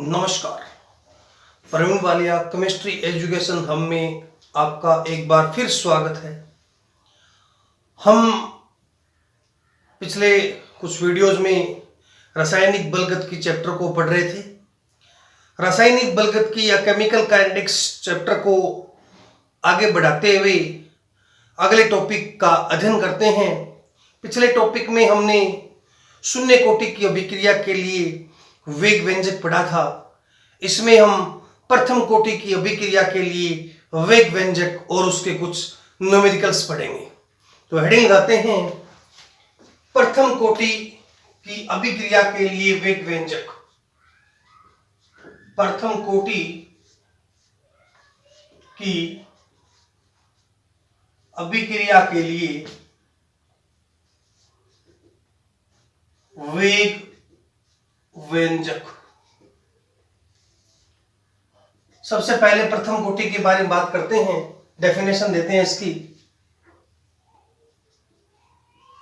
नमस्कार। Praveen Walia chemistry education हम में आपका एक बार फिर स्वागत है। हम पिछले कुछ वीडियोज में रासायनिक बलगत की चैप्टर को पढ़ रहे थे। रासायनिक बलगत की या केमिकल काइनेटिक्स चैप्टर को आगे बढ़ाते हुए अगले टॉपिक का अध्ययन करते हैं। पिछले टॉपिक में हमने शून्य कोटि की अभिक्रिया के लिए वेग व्यंजक पढ़ा था। इसमें हम प्रथम कोटि की अभिक्रिया के लिए वेग व्यंजक और उसके कुछ न्यूमेरिकल्स पढ़ेंगे। तो हेडिंग लगाते हैं, प्रथम कोटि की अभिक्रिया के लिए वेग व्यंजक। प्रथम कोटि की अभिक्रिया के लिए वेग व्यंजक। सबसे पहले प्रथम कोटि के बारे में बात करते हैं, डेफिनेशन देते हैं इसकी।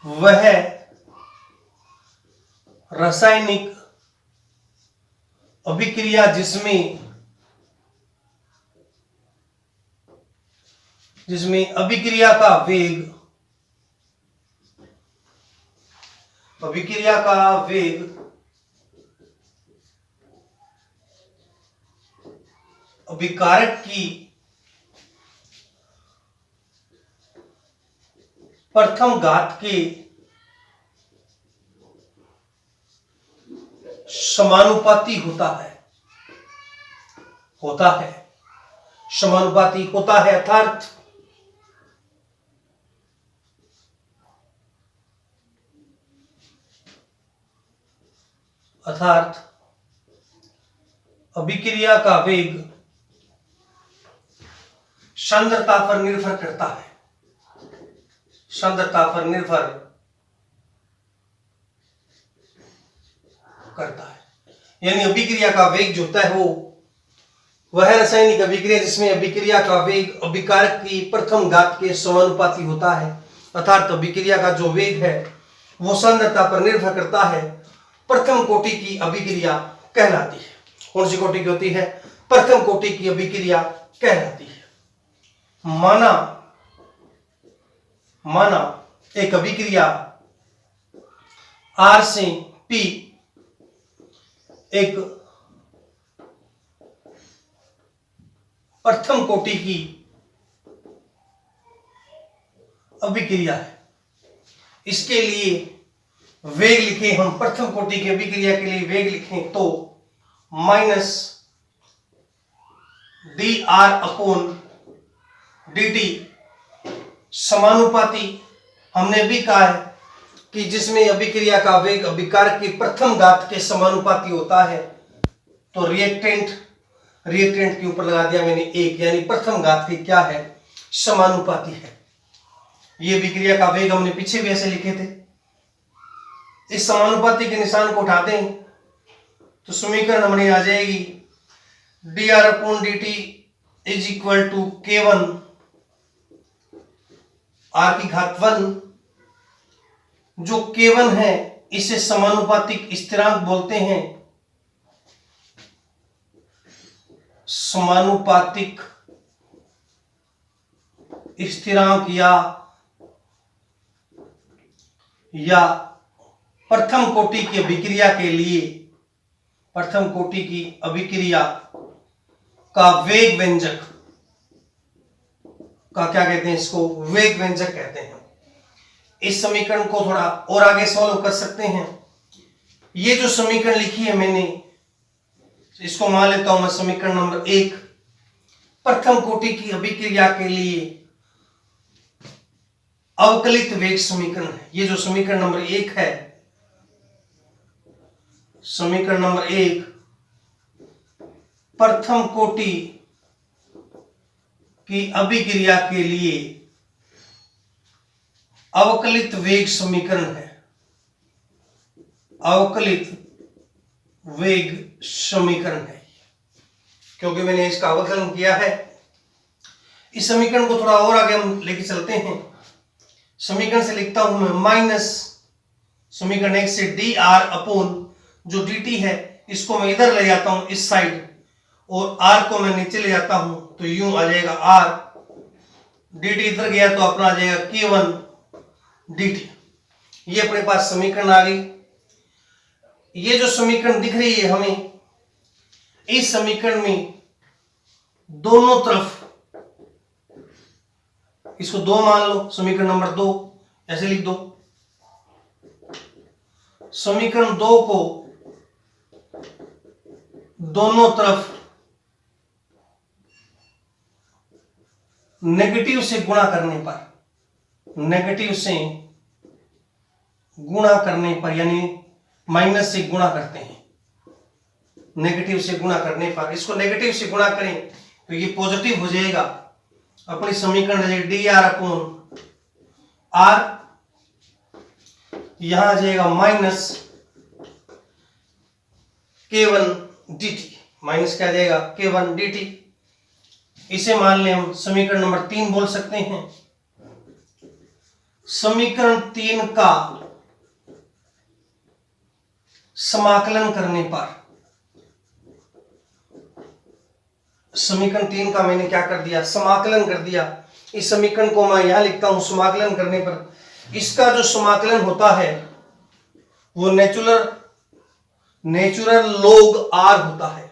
वह रासायनिक अभिक्रिया जिसमें अभिक्रिया का वेग अभिकारक की प्रथम घात के समानुपाती होता है समानुपाती होता है, अर्थात अभिक्रिया का वेग सांद्रता पर निर्भर करता है। यानी अभिक्रिया का वेग जो होता है वह रासायनिक अभिक्रिया जिसमें अभिक्रिया का वेग अभिकारक की प्रथम घात के समानुपाती होता है, अर्थात अभिक्रिया का जो वेग है वो सांद्रता पर निर्भर करता है। प्रथम कोटि की अभिक्रिया कहलाती है। कौन सी कोटि की होती है? प्रथम कोटि की अभिक्रिया कहलाती है। माना एक अभिक्रिया R से P एक प्रथम कोटि की अभिक्रिया है। इसके लिए वेग लिखें हम, प्रथम कोटि की अभिक्रिया के लिए वेग लिखें तो माइनस dr/dt समानुपाती। हमने भी कहा है कि जिसमें अभिक्रिया का वेग अभिकारक की प्रथम घात के समानुपाती होता है, तो रिएक्टेंट के ऊपर लगा दिया मैंने 1, यानी प्रथम घात के क्या है? समानुपाती है। ये अभिक्रिया का वेग हमने पीछे भी ऐसे लिखे थे। इस समानुपाती के निशान को उठाते हैं तो समीकरण हमारी आ जाएगी dr/dt is equal to k1 r⁴ जो k1 है इसे समानुपातिक स्थिरांक बोलते हैं। समानुपातिक स्थिरांक या प्रथम कोटि की अभिक्रिया के लिए प्रथम कोटि की अभिक्रिया का वेग व्यंजक का क्या कहते हैं? इसको वेग व्यंजक कहते हैं। इस समीकरण को थोड़ा और आगे सॉल्व कर सकते हैं। ये जो समीकरण लिखी है मैंने, इसको मान लेता हूं मैं समीकरण नंबर 1। प्रथम कोटि की अभिक्रिया के लिए अवकलित वेग समीकरण है। ये जो समीकरण नंबर 1 है, समीकरण नंबर 1 प्रथम कोटि की अभिक्रिया के लिए अवकलित वेग समीकरण है। अवकलित वेग समीकरण है क्योंकि मैंने इसका अवकलन किया है। इस समीकरण को थोड़ा और आगे हम लेके चलते हैं। समीकरण से लिखता हूं मैं माइनस समीकरण 1 से dr अपॉन जो dt है इसको मैं इधर ले जाता हूं इस साइड और आर को मैं नीचे ले जाता हूं तो यूं आ जाएगा आर dt इधर गया तो अपना आ जाएगा k1 dt। ये अपने पास समीकरण आ गई। ये जो समीकरण दिख रही है हमें, इस समीकरण में दोनों तरफ इसको 2 मान लो, समीकरण नंबर 2 ऐसे लिख दो। समीकरण 2 को दोनों तरफ नेगेटिव से गुणा करने पर, नेगेटिव से गुणा करने पर यानी माइनस से गुणा करते हैं, नेगेटिव से गुणा करने पर, इसको नेगेटिव से गुणा करें तो ये पॉजिटिव हो जाएगा। अपनी समीकरण है डी आर अपॉन आर, यहां आ जाएगा माइनस k1 dt, माइनस क्या जाएगा k1 dt। इसे मान लें हम समीकरण नंबर 3 बोल सकते हैं। समीकरण 3 का समाकलन करने पर, समीकरण 3 का मैंने क्या कर दिया, समाकलन कर दिया। इस समीकरण को मैं यहां लिखता हूं, समाकलन करने पर इसका जो समाकलन होता है वो नेचुरल लॉग आर होता है।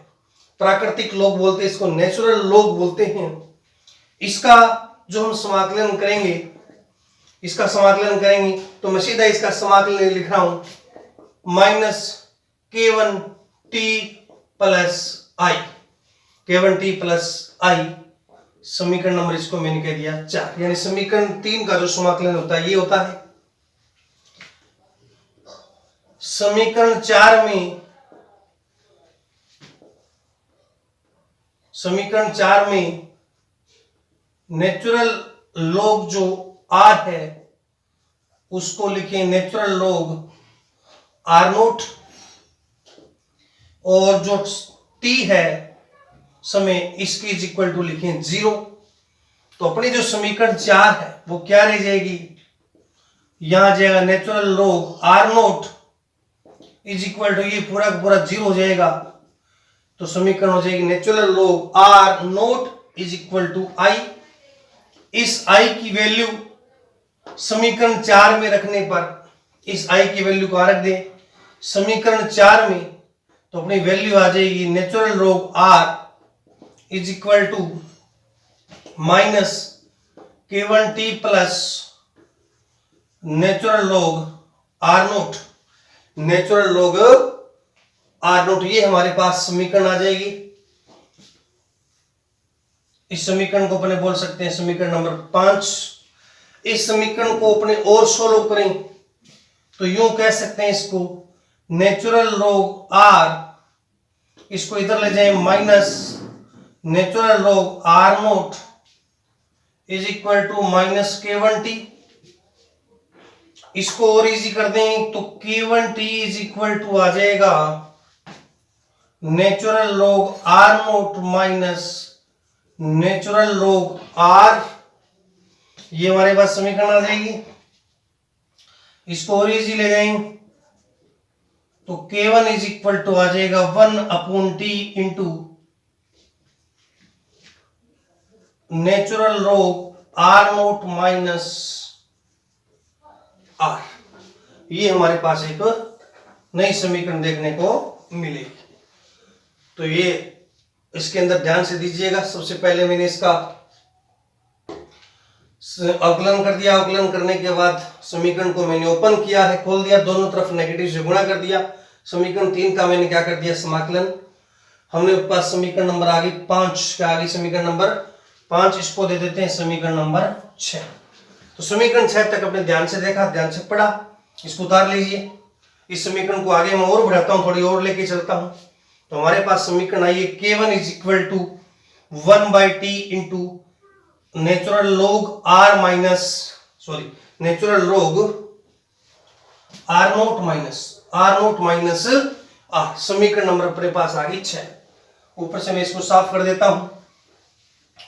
प्राकृतिक लॉग बोलते हैं इसको, नेचुरल लॉग बोलते हैं। इसका जो हम समाकलन करेंगे, इसका समाकलन करेंगे तो मैं सीधा इसका समाकलन लिख रहा हूं माइनस k1 t प्लस आई, k1 t प्लस आई। समीकरण नंबर इसको मैंने कह दिया 4, यानी समीकरण 3 का जो समाकलन होता है ये होता है। समीकरण 4 में, समीकरण 4 में नेचुरल लॉग जो आर है उसको लिखें नेचुरल लॉग आर नोट, और जो टी है समय इसकी इज इक्वल टू लिखें 0। तो अपनी जो समीकरण 4 है वो क्या रह जाएगी, यहां जाएगा natural log R naught is equal to ये पूरा का पूरा 0 हो जाएगा। तो समीकरण हो जाएगी natural log R naught is equal to I. इस आई की वैल्यू समीकरण 4 में रखने पर, इस आई की वैल्यू को रख दे समीकरण 4 में तो अपनी वैल्यू आ जाएगी natural log R is equal to minus k1 t plus natural log R naught, natural log R naught. ये हमारे पास समीकरण आ जाएगी। इस समीकरण को अपने बोल सकते हैं समीकरण नंबर 5। इस समीकरण को अपने और सोल्व करें तो यूं कह सकते हैं इसको नेचुरल लॉग आर, इसको इधर ले जाएं minus natural log R naught is equal to minus k1 t। इसको और इजी कर दें तो k1 t is equal to आ जाएगा natural log R naught minus natural log R. ये हमारे पास समीकरण आ जाएगी। इसको और इजी ले जाएं तो k1 इज इक्वल टू आ जाएगा 1 upon t into natural log R naught minus R. ये हमारे पास एक नई समीकरण देखने को मिलेगी। तो ये इसके अंदर ध्यान से दीजिएगा। सबसे पहले मैंने इसका अवकलन कर दिया, अवकलन करने के बाद समीकरण को मैंने ओपन किया है, खोल दिया, दोनों तरफ नेगेटिव से गुणा कर दिया। समीकरण 3 का मैंने क्या कर दिया, समाकलन। हमने पास समीकरण नंबर आ गई 5, क्या आ गई समीकरण नंबर 5। इसको दे देते हैं समीकरण नंबर 6। तो समीकरण 6 तक अपने ध्यान से देखा, ध्यान से पढ़ा, इसको उतार लीजिए। इस समीकरण को आगे मैं और बढ़ाता हूं, थोड़ी और लेके चलता हूं। तो हमारे पास समीकरण आई है k1 is equal to 1/t into natural log R minus natural log R naught minus R. समीकरण नंबर अपने पास आ गई 6। ऊपर से मैं इसको साफ कर देता हूं,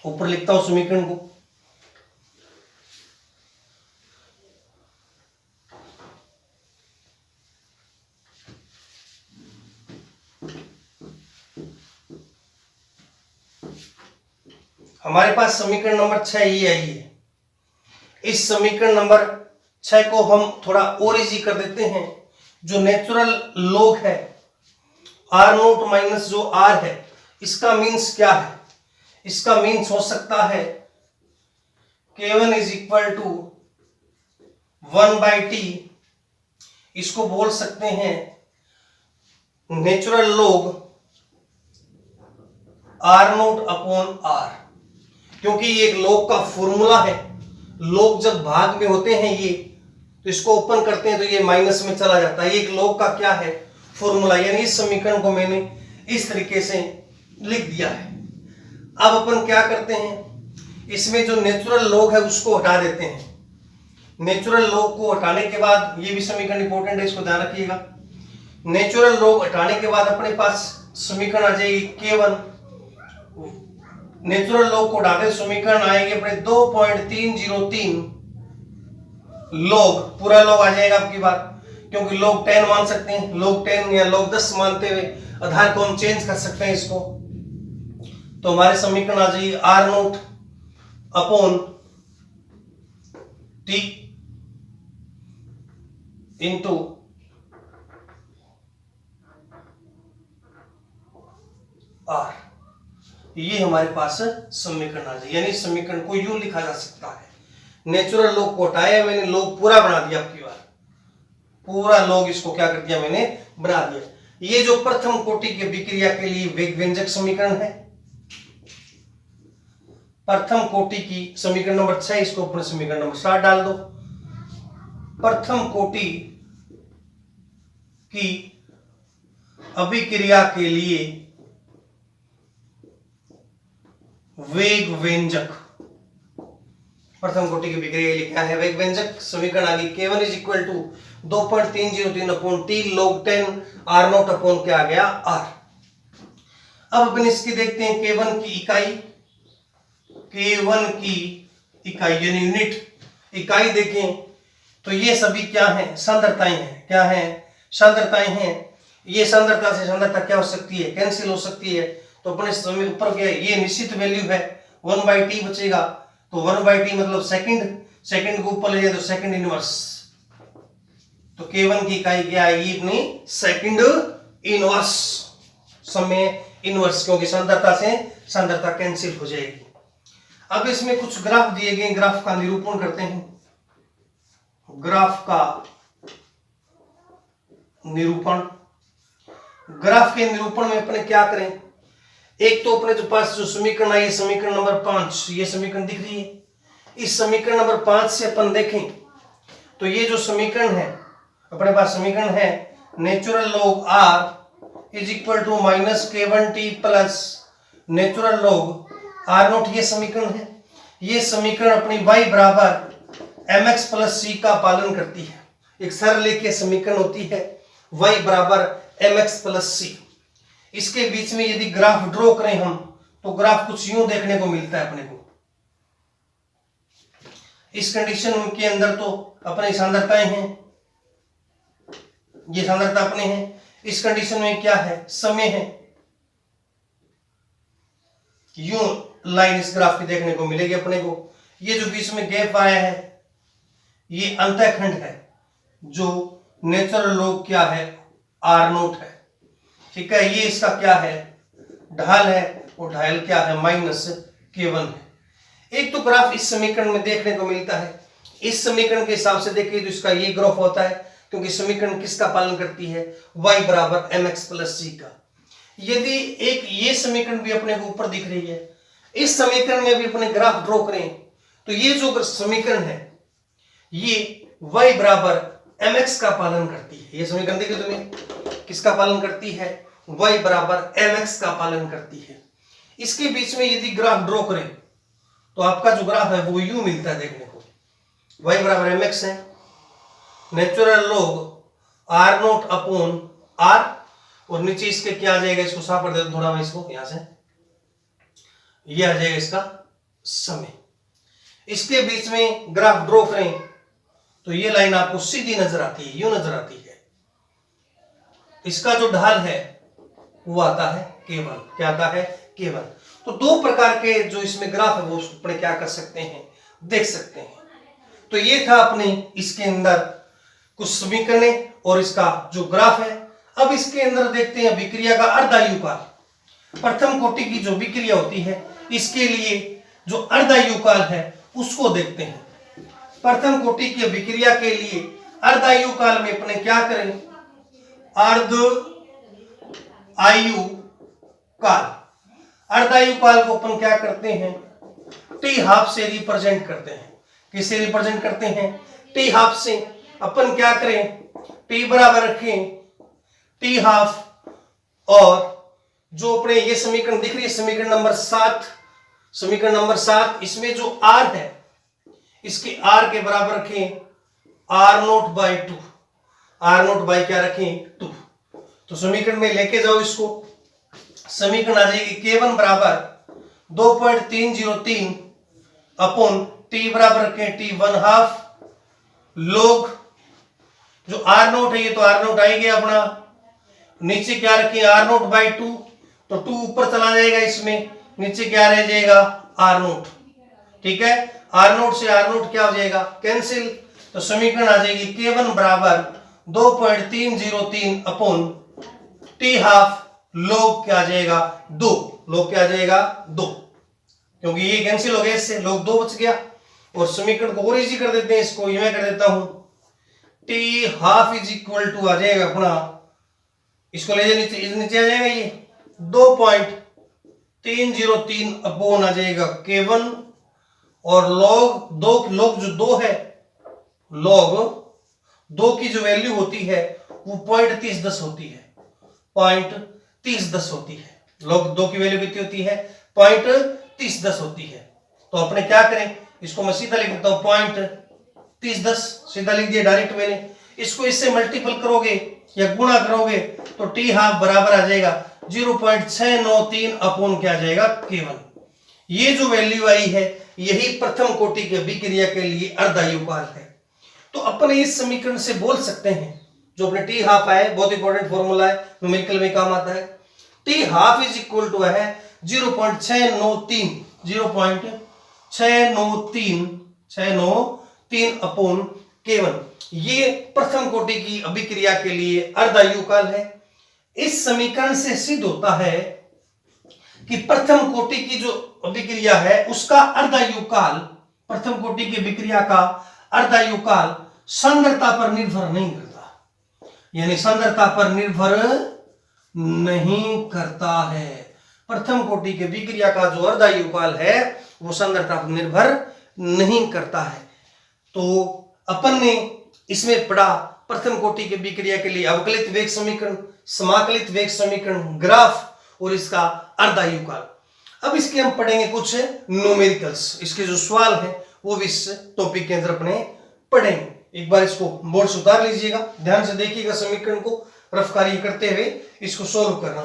ऊपर लिखता हूं समीकरण को। हमारे पास समीकरण नंबर 6 ये आई है। इस समीकरण नंबर 6 को हम थोड़ा और इजी कर देते हैं। जो नेचुरल लॉग है आर नोट माइनस जो आर है, इसका मीन्स क्या है? इसका मीन्स हो सकता है K1 is equal to 1/t। इसको बोल सकते हैं natural log R naught upon R, क्योंकि ये एक लॉग का फॉर्मूला है। लॉग जब भाग में होते हैं ये, तो इसको ओपन करते हैं तो ये माइनस में चला जाता है। ये एक लॉग का क्या है? फॉर्मूला। यानी इस समीकरण को मैंने इस तरीके से लिख दिया है। अब अपन क्या करते हैं, इसमें जो नेचुरल लॉग है उसको हटा देते हैं। नेचुरल लॉग को हटाने के बाद, ये भी समीकरण इंपॉर्टेंट है, इसको ध्यान रखिएगा। नेचुरल लॉग हटाने के बाद अपने पास समीकरण आ जाएगी K1। नेचुरल लॉग को हटाते समीकरण आएंगे अपने 2.303 लॉग, पूरा लॉग आ जाएगा आपकी बात, क्योंकि लॉग 10 मान सकते हैं। लॉग 10 या लॉग 10 मानते हुए आधार को हम चेंज कर सकते हैं इसको। तो हमारे समीकरण आ जाएगी R naught upon T into R. ये हमारे पास समीकरण आ जाए। यानी समीकरण को यूं लिखा जा सकता है, नेचुरल लॉग को हटाया मैंने, लॉग पूरा बना दिया आपकी बार, पूरा लॉग इसको क्या कर दिया मैंने, बना दिया। ये जो प्रथम कोटि की अभिक्रिया के लिए वेग व्यंजक समीकरण है, प्रथम कोटि की समीकरण नंबर 6, इसको अपने समीकरण नंबर 7 डाल दो। प्रथम कोटि की अभिक्रिया के लिए वेग व्यंजक, प्रथम कोटि की अभिक्रिया के लिए क्या है? वेग व्यंजक। समीकरण आ गई K1 is equal to 2.303 upon T log 10 R naught upon क्या आ गया, आर। अब अपन इसकी देखते हैं K1 की इकाई, K1 की इकाई यानी यूनिट इकाई देखें तो ये सभी क्या है? सांद्रताएं हैं। क्या है? सांद्रताएं हैं। ये सांद्रता से सांद्रता क्या हो सकती है? कैंसिल हो सकती है। तो अपने समय ऊपर क्या है? ये निश्चित वैल्यू है, 1/t बचेगा। तो 1/t मतलब सेकंड, सेकंड को ऊपर ले जाए तो सेकंड इनवर्स। तो K1 की इकाई क्या आएगी अपनी? सेकंड इनवर्स, समय इनवर्स, क्योंकि सांद्रता से सांद्रता कैंसिल हो जाएगी। अब इसमें कुछ ग्राफ दिए गए, ग्राफ का निरूपण करते हैं। ग्राफ का निरूपण, ग्राफ के निरूपण में अपने क्या करें? एक तो अपने जो पास जो समीकरण आई है, समीकरण नंबर 5, ये समीकरण दिख रही है। इस समीकरण नंबर 5 से अपन देखें तो ये जो समीकरण है अपने पास, समीकरण है natural log R is equal to minus K1t plus natural log R naught, ये समीकरण है। ये समीकरण अपनी y बराबर mx प्लस c का पालन करती है। एक सरलेखीय समीकरण होती है y बराबर mx प्लस c। इसके बीच में यदि ग्राफ ड्रॉ करें हम, तो ग्राफ कुछ यूं देखने को मिलता है अपने को। इस कंडीशन के अंदर तो अपनी सांद्रताएं हैं, ये सांद्रता अपने हैं। इस कंडीशन में क्या है? समय है। यूं लाइन इस ग्राफ की देखने को मिलेगी अपने को। ये जो बीच में गैप आया है, ये अंतःखंड है, जो नेचुरल लॉग क्या है? आर नोट है। ठीक है, ये इसका क्या है? ढाल है, और ढाल क्या है? माइनस K1 है। एक तो ग्राफ इस समीकरण में देखने को मिलता है। इस समीकरण के हिसाब से देखिए तो इसका ये ग्राफ होता है, क्योंकि समीकरण किसका पालन करती है? y बराबर mx प्लस c का। यदि एक ये समीकरण भी अपने को ऊपर दिख रही है, इस समीकरण में भी अपने ग्राफ ड्रॉ करें तो ये जो समीकरण है ये y बराबर mx का पालन करती है। ये समीकरण देखिए तुम्हें, किसका पालन करती है? y बराबर mx का पालन करती है। इसके बीच में यदि ग्राफ ड्रॉ करें तो आपका जो ग्राफ है वो यूं मिलता है देखने को, y बराबर mx है, natural log R naught upon R, और नीचे इसके क्या आ जाएगा? इसको साफ कर देते थोड़ा मैं इसको यहां से, ये आ जाएगा इसका समय। इसके बीच में ग्राफ ड्रॉ करें तो ये लाइन आपको सीधी नजर आती है, यूं नजर आती है। इसका जो ढाल है वो आता है K1। क्या आता है? K1। तो दो प्रकार के जो इसमें ग्राफ है वो अपने क्या कर सकते हैं, देख सकते हैं। तो ये था अपने इसके अंदर कुछ समीकरण और इसका जो ग्राफ है। अब इसके अंदर देखते हैं विक्रिया का अर्धायु काल। प्रथम कोटि की जो विक्रिया होती है इसके लिए जो अर्धायु काल है उसको देखते हैं। प्रथम कोटि की विक्रिया के लिए अर्धायु काल में अपने क्या करें, अर्ध आयु काल। अर्धायु काल को अपन क्या करते हैं, टी हाफ से रिप्रेजेंट करते हैं। किससे रिप्रेजेंट करते हैं, टी हाफ से। अपन क्या करें, टी बराबर रखें टी हाफ, और जो अपने ये समीकरण दिख रही है समीकरण नंबर 7, समीकरण नंबर 7, इसमें जो आर है इसके आर के बराबर रखें R naught by 2। R naught by क्या रखें 2। तो समीकरण में लेके जाओ इसको, समीकरण आ जाएगी K1 बराबर 2.303 अपॉन टी बराबर रखें टी 1/2 लोग जो आर नोट है ये तो आर नोट आएगा अपना, नीचे क्या रखें आर नोट बाई 2, तो 2 ऊपर चला जाएगा, इसमें नीचे क्या रह जाएगा आर नोट। ठीक है, आर नोट से आर नोट क्या हो जाएगा कैंसिल। तो समीकरण आ जाएगी K1 बराबर 2.303 अपॉन टी हाफ लोग क्या आ जाएगा 2, लोग क्या आ जाएगा 2, क्योंकि ये कैंसिल हो गया, इससे लोग 2 बच गया। और समीकरण को और इजी कर देते हैं, इसको ये मैं कर देता हूं T half is equal to आ जाएगा अपना, इसको ले जाए नीचे, नीचे आ जाएगा ये 2.303 अपॉन आ जाएगा K1, और लॉग 2, लॉग जो 2 है, लॉग 2 की जो वैल्यू होती है वो 0.3010 होती है, 0.3010 होती है। लॉग 2 की वैल्यू कितनी होती है 0.3010 होती है। तो अपने क्या करें, इसको मैं सीधा लिख देता हूं 0.3010, सीधा लिख दिया डायरेक्ट मैंने। इसको इससे मल्टीपल करोगे या गुणा करोगे तो टी हाफ बराबर आ जाएगा 0.693 अपॉन क्या आ जाएगा K1। ये जो वैल्यू आई है यही प्रथम कोटि के विक्रिया के लिए अर्धायु काल है। तो अपन इस समीकरण से बोल सकते हैं, जो अपने टी हाफ है बहुत इंपॉर्टेंट फॉर्मूला है, न्यूमेरिकल में काम आता है, T half is equal to है 0.693 अपॉन K1। ये प्रथम कोटि की अभिक्रिया के लिए अर्धायु काल है। इस समीकरण से सिद्ध होता है कि प्रथम कोटि की जो अभिक्रिया है उसका अर्धायु काल, प्रथम कोटि की अभिक्रिया का अर्धायु काल सांद्रता पर निर्भर नहीं करता, यानी सांद्रता पर निर्भर नहीं करता है। प्रथम कोटि के विक्रिया का जो अर्धायु काल है वो सांद्रता पर निर्भर नहीं करता है। तो अपन ने इसमें पढ़ा प्रथम कोटि के विक्रिया के लिए अवकलित वेग समीकरण, समाकलित वेग समीकरण, ग्राफ और इसका अर्धायु काल। अब इसके हम पढ़ेंगे कुछ न्यूमेरिकल्स, इसके जो सवाल है वो भी इस टॉपिक के अंदर अपने पढ़ेंगे। एक बार इसको बोर्ड से उतार लीजिएगा, ध्यान से देखिएगा समीकरण को, रफ कार्य करते हुए इसको सोल्व करना।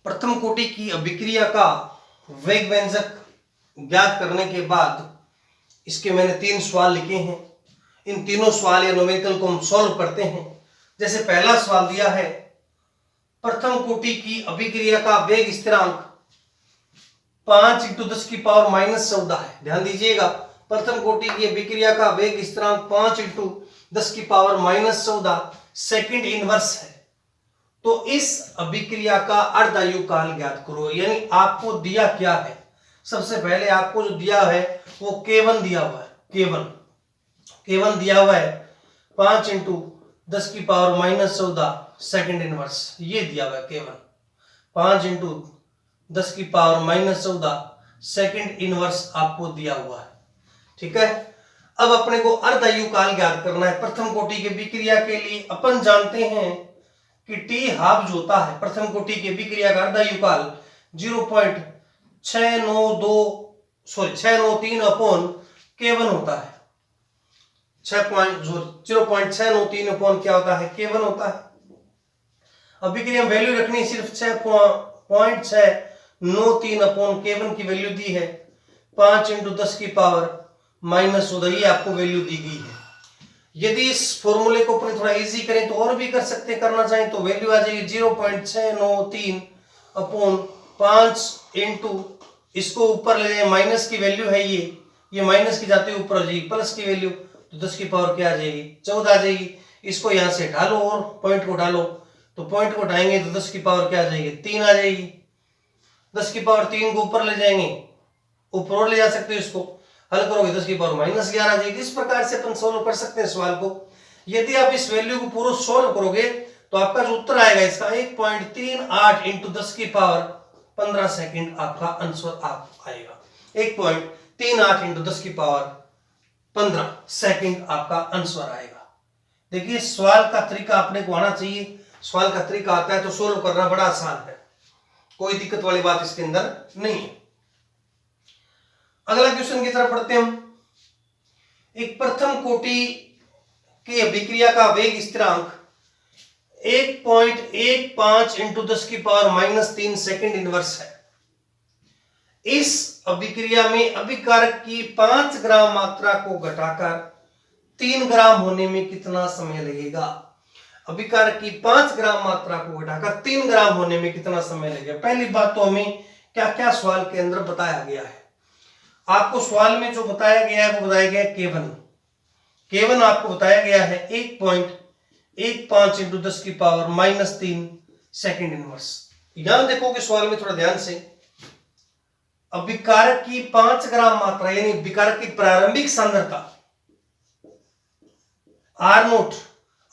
प्रथम कोटि की अभिक्रिया का वेग व्यंजक ज्ञात करने के बाद इसके मैंने 3 सवाल लिखे हैं। इन तीनों सवाल या न्यूमेरिकल को हम सॉल्व करते हैं। जैसे पहला सवाल दिया है, प्रथम कोटि की अभिक्रिया का वेग स्थिरांक 5 × 10⁻14 है। ध्यान दीजिएगा, प्रथम कोटि की अभिक्रिया का वेग स्थिरांक 5 × 10⁻14 सेकंड इनवर्स है। तो इस अभिक्रिया का अर्धायु काल ज्ञात करो। यानी आपको दिया क्या है, सबसे पहले आपको जो दिया है वो K1 दिया हुआ है, K1 दिया हुआ है 5 × 10⁻14 सेकंड इनवर्स, ये दिया हुआ है K1 5 × 10⁻14 सेकंड इनवर्स आपको दिया हुआ है। ठीक है, अब अपने को अर्धायु काल ज्ञात करना है प्रथम कोटि के विक्रिया के लिए। अपन जानते हैं कि टी हाफ जो होता है प्रथम कोटि के विक्रिया का अर्धायु काल 0.693 अपॉन K1 होता है। 0.693 अपॉन क्या होता है K1 होता है। अभिक्रिया वैल्यू रखनी सिर्फ 6.6 93 अपॉन K1 की वैल्यू दी है 5 × 10 की पावर -14, ये आपको वैल्यू दी गई है। यदि इस फॉर्मूले को अपने थोड़ा इजी करें तो और भी कर सकते हैं, करना चाहें तो वैल्यू आ जाएगी 0.693 अपॉन 5 × इसको ऊपर ले जाए, माइनस की वैल्यू है ये माइनस की जाती है ऊपर हो जाएगी प्लस की वैल्यू, तो 10 की पावर क्या आ जाएगी 14 आ जाएगी। इसको यहां से ढालो और पॉइंट को डालो, तो पॉइंट को उठाएंगे तो 10 की पावर क्या आ जाएगी 3 आ जाएगी। 10 की पावर 3 को ऊपर ले जाएंगे, ऊपर और ले जा सकते हो, इसको हल करोगे 10 की पावर -11 आ जाएगी। इस प्रकार से अपन सोल्व कर सकते हैं सवाल को। यदि आप इस वैल्यू को पूरा सोल्व करोगे तो आपका जो उत्तर आएगा इसका 1.38 × 10 की पावर 15 सेकंड आपका आंसर आएगा। 1.38 × 10 की पावर 15 सेकंड आपका आंसर आएगा। देखिए सवाल का तरीका अपने को आना चाहिए, सवाल का तरीका आता है तो सोल्व करना बड़ा आसान है, कोई दिक्कत वाली बात इसके अंदर नहीं है। अगला क्वेश्चन की तरफ पढ़ते हैं हम। एक प्रथम कोटि की अभिक्रिया का वेग स्थिरांक 1.15 × 10 की पावर -3 सेकंड इनवर्स है। इस अभिक्रिया में अभिकारक की 5 ग्राम मात्रा को घटाकर 3 ग्राम होने में कितना समय लगेगा। अभिकारक की 5 ग्राम मात्रा को घटाकर 3 ग्राम होने में कितना समय लगेगा। पहली बात तो हमें क्या क्या सवाल के अंदर बताया गया है। आपको सवाल में जो बताया गया है वो बताया गया है K1 आपको बताया गया है 1.15 × 10 की पावर -3 सेकंड इनवर्स। यहां देखोगे सवाल में थोड़ा ध्यान से, अभिकारक की 5 ग्राम मात्रा यानी विकारक की प्रारंभिक सांद्रता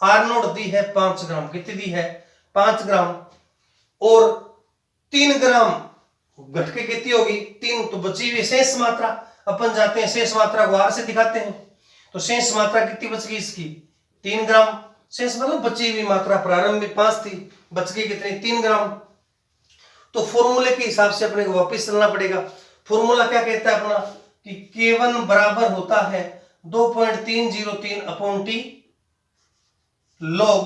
R0 दी है 5 ग्राम, कितनी दी है 5 ग्राम, और 3 ग्राम घटके कितनी होगी 3, तो बची हुई शेष मात्रा अपन जाते हैं शेष मात्रा को R से दिखाते हैं, तो शेष मात्रा कितनी बच गई इसकी 3 ग्राम। शेष मतलब बची हुई मात्रा प्रारंभ में 5 थी, बच गई कितनी 3 ग्राम। तो फॉर्मूले के हिसाब से अपने को वापस चलना पड़ेगा। फॉर्मूला क्या कहता है अपना कि K1 बराबर होता है 2.303 upon T log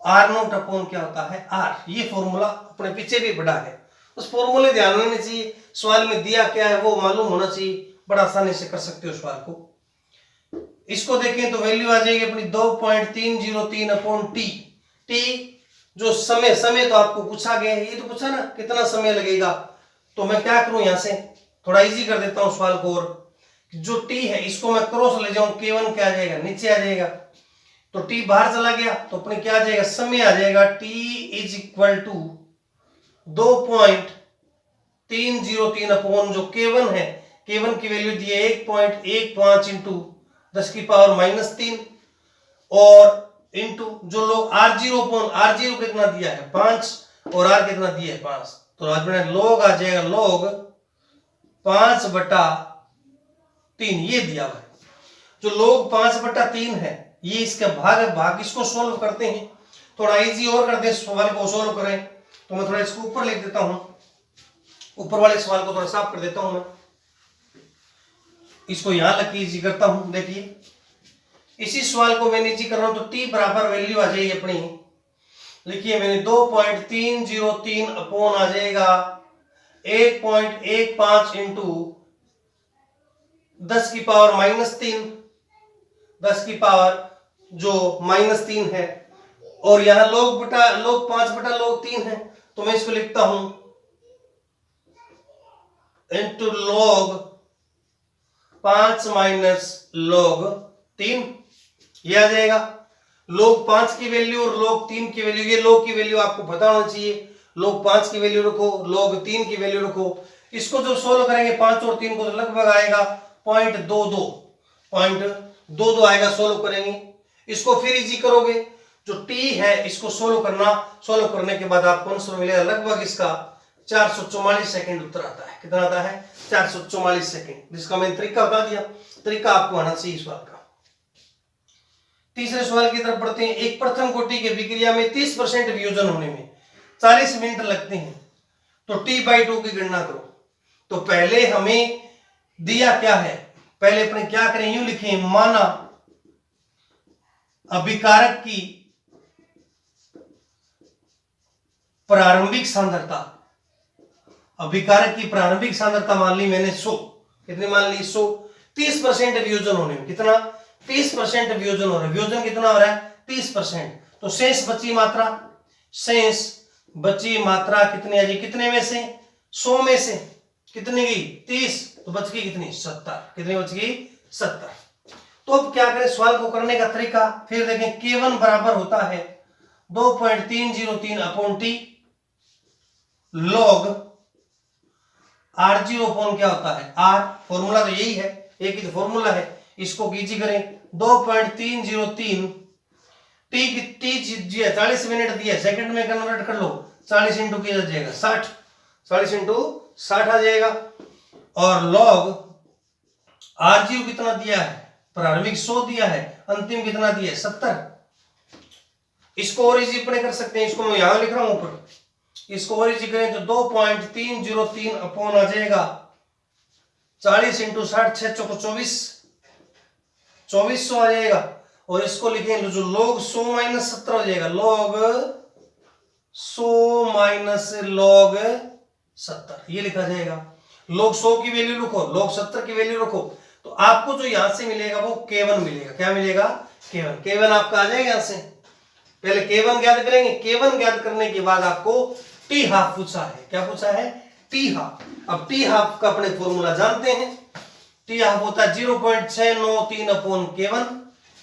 R0 upon क्या होता है R। ये फॉर्मूला अपने पीछे भी पढ़ा है, उस फॉर्मूले ध्यान होने चाहिए, सवाल में दिया क्या है वो मालूम होना चाहिए, बड़ा आसानी से कर सकते हो सवाल को। इसको देखें तो वैल्यू आ जाएगी अपनी 2.303 अपॉन T जो समय तो आपको पूछा गया है, ये तो पूछा ना कितना समय लगेगा, तो मैं क्या करूं यहां से थोड़ा इजी कर देता हूं सवाल को, और जो T है इसको मैं क्रॉस ले जाऊं, K1 क्या आ जाएगा नीचे आ जाएगा, तो T बाहर चला गया तो अपने क्या आ जाएगा समय आ जाएगा T = 2.303 अपॉन जो K1 है, K1 की वैल्यू दी है 1.15 × 10 की पावर -3 और इंटू जो लोग R0 कितना दिया है 5 और R कितना दिया है 5, तो आज मैंने log आ जाएगा log 5/3 ये दिया हुआ है। जो log 5/3 है ये इसका भाग इसको सोल्व करते हैं, थोड़ा इजी और करते हैं सवाल को सोल्व करें, तो मैं थोड़ा इसको ऊपर लिख देता हूं, ऊपर वाले सवाल को थोड़ा साफ कर देता हूं, मैं इसको यहां लग के इजी करता हूं। देखिए इसी सवाल को मैं नीचे कर रहा हूं, तो T बराबर वैल्यू आ जाएगी अपनी, लिखिए मैंने 2.303 अपॉन आ जाएगा 1.15 × 10 की पावर -3, 10 की पावर जो -3 है, और यहां log 5/log 3 है, तो मैं इसको लिखता हूं इंटू log 5 - log 3, ये आ जाएगा। log 5 की वैल्यू और log 3 की वैल्यू, ये log की वैल्यू आपको पता होना चाहिए, log 5 की वैल्यू रखो, log 3 की वैल्यू रखो। इसको जब सोल्व करेंगे 5 और 3 को तो लगभग आएगा 0.22 आएगा, सोल्व करेंगे। इसको फिर इजी करोगे, जो T है इसको सोल्व करने के बाद आपको आंसर मिलेगा लगभग इसका 444 सेकंड उत्तर आता है। कितना आता है 444 सेकंड, जिसका मैंने तरीका बता दिया, तरीका आपको आना चाहिए सवाल का। तीसरे सवाल की तरफ बढ़ते हैं। एक प्रथम कोटि की विक्रिया में 30% वियोजन होने में 40 मिनट लगते हैं, तो T/2 की गणना करो। तो पहले हमें दिया क्या है, पहले अपने क्या करें, यूं लिखें, माना अभिकारक की प्रारंभिक सांद्रता, अभिकारक की प्रारंभिक सांद्रता मान ली मैंने 100, कितनी मान ली 100, 30% वियोजन होने में, कितना 30% वियोजन हो रहा है, वियोजन कितना हो रहा है 30%, तो शेष बची मात्रा, शेष बची मात्रा कितनी आ जी, कितने में से 100 में से कितनी गई 30, तो बच गई कितनी 70, कितनी बच गई 70। तो अब क्या करें सवाल को करने का तरीका, फिर देखें K1 बराबर होता है 2.303 upon T log R0 upon क्या होता है R, फॉर्मूला तो यही है, एक ही तो फॉर्मूला है, इसको कीजिए करें 2.303 टी 40 मिनट दिया, सेकंड में कन्वर्ट कर लो, 40 इंटू किया जाएगा 60, 40 इंटू 60 आ जाएगा, और लॉग R0 कितना दिया है, प्रारंभिक 100 दिया है, अंतिम कितना दिया है 70। इसको और इजी अपने कर सकते हैं, इसको मैं यहां लिख रहा हूं ऊपर, इसको और इजी करें तो 2.303 अपॉन आ जाएगा 40 इंटू 60, 6 चौको 24, 2400 आ जाएगा, और इसको लिखेंगे जो log 100 माइनस 70 हो जाएगा, log 100 माइनस log 70 ये लिखा जाएगा। log 100 की वैल्यू रखो, log 70 की वैल्यू रखो, तो आपको जो यहां से मिलेगा वो K1 मिलेगा, क्या मिलेगा K1 आपका आ जाएगा यहां से। पहले K1 ज्ञात करेंगे, K1 ज्ञात करने के बाद आपको टी हाफ पूछा है, क्या पूछा है टी हाफ। अब टी हाफ का अपने फॉर्मूला जानते हैं, टी हाफ होता है 0.693 अपॉन K1,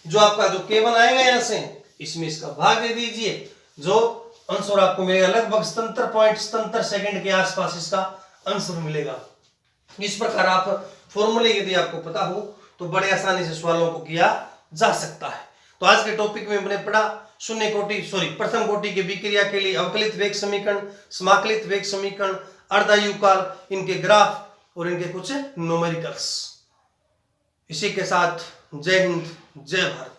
जो आपका जो K1 आएगा यहां से इसमें इसका भाग दे दीजिए, जो आंसर आपको मिलेगा लगभग 77.77 सेकंड के आसपास इसका आंसर मिलेगा। इस प्रकार आप फॉर्मूले यदि आपको पता हो तो बड़े आसानी से सवालों को किया जा सकता है। तो आज के टॉपिक में हमने पढ़ा प्रथम कोटि के विक्रिया के लिए अवकलित वेग समीकरण, समाकलित वेग समीकरण, अर्धायुकाल, इनके ग्राफ और इनके कुछ न्यूमेरिकल्स। इसी के साथ जय हिंद, जय भारत।